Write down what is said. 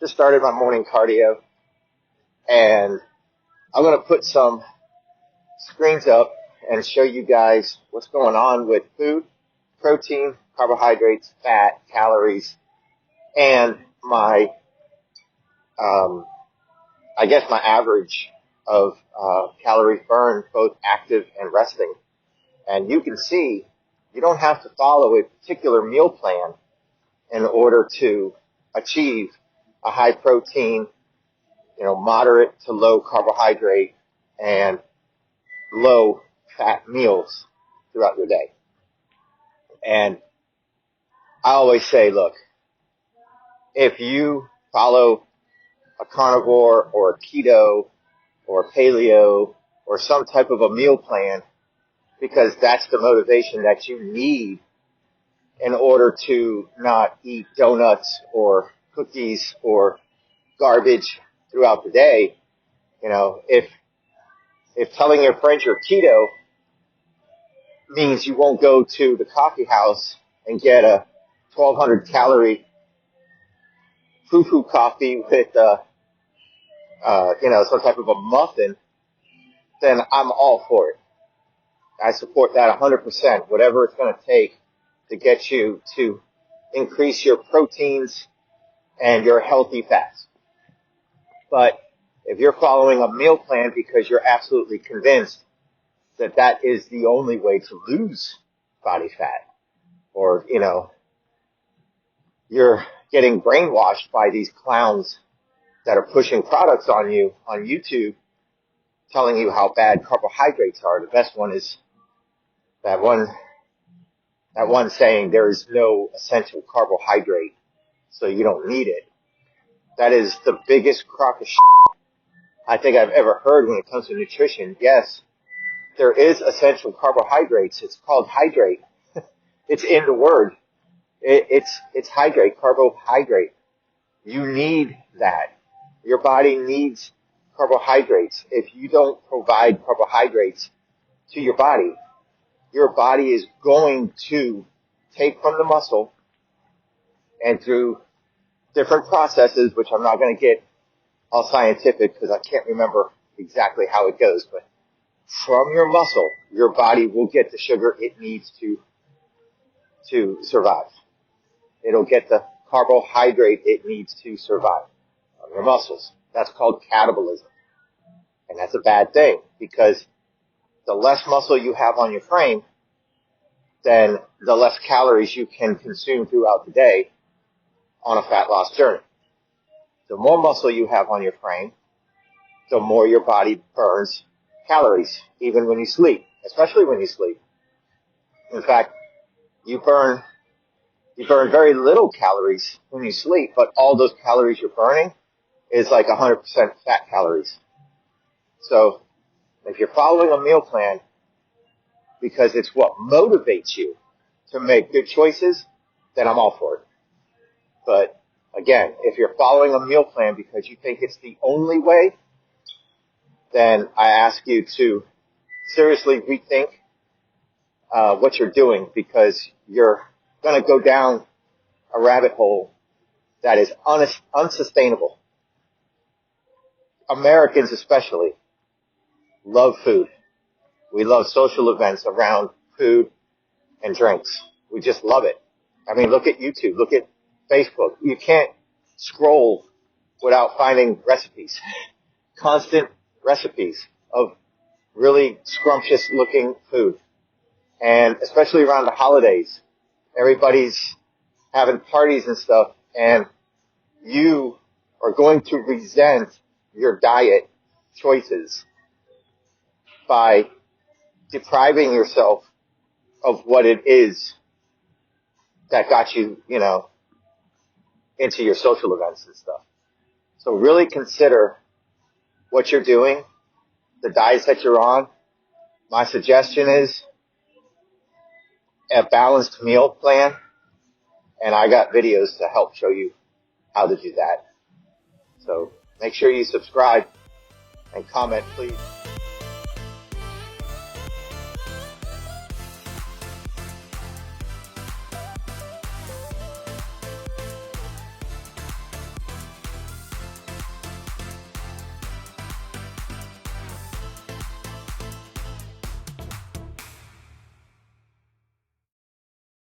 just started my morning cardio, and I'm going to put some screens up and show you guys what's going on with food, protein, carbohydrates, fat, calories, and my, I guess my average of calorie burn, both active and resting. And you can see you don't have to follow a particular meal plan in order to achieve a high protein, moderate to low carbohydrate and low fat meals throughout your day. And I always say, look, if you follow a carnivore or a keto or paleo or some type of a meal plan, because that's the motivation that you need in order to not eat donuts or cookies or garbage throughout the day. If telling your friends you're keto means you won't go to the coffee house and get a 1,200 calorie foo-foo coffee with some type of a muffin, then I'm all for it. I support that 100%, whatever it's going to take to get you to increase your proteins and your healthy fats. But if you're following a meal plan because you're absolutely convinced that that is the only way to lose body fat, or, you're getting brainwashed by these clowns that are pushing products on you on YouTube, telling you how bad carbohydrates are. The best one is that one saying there is no essential carbohydrate, so you don't need it. That is the biggest crock of shit I think I've ever heard when it comes to nutrition. Yes, there is essential carbohydrates. It's called hydrate. It's in the word. It's hydrate, carbohydrate. You need that. Your body needs carbohydrates. If you don't provide carbohydrates to your body is going to take from the muscle, and through different processes, which I'm not going to get all scientific because I can't remember exactly how it goes, but from your muscle, your body will get the sugar it needs to survive. It'll get the carbohydrate it needs to survive from your muscles. That's called catabolism. And that's a bad thing, because the less muscle you have on your frame, then the less calories you can consume throughout the day on a fat loss journey. The more muscle you have on your frame, the more your body burns calories, even when you sleep, especially when you sleep. In fact, you burn very little calories when you sleep, but all those calories you're burning is like 100% fat calories. So if you're following a meal plan because it's what motivates you to make good choices, then I'm all for it. But again, if you're following a meal plan because you think it's the only way, then I ask you to seriously rethink what you're doing, because you're going to go down a rabbit hole that is unsustainable. Americans especially love food. We love social events around food and drinks. We just love it. I mean, look at YouTube. Look at Facebook. You can't scroll without finding recipes. Constant recipes of really scrumptious looking food. And especially around the holidays, everybody's having parties and stuff, and you are going to resent your diet choices by depriving yourself of what it is that got you, into your social events and stuff. So really consider what you're doing, the diets that you're on. My suggestion is a balanced meal plan, and I got videos to help show you how to do that. So make sure you subscribe and comment, please.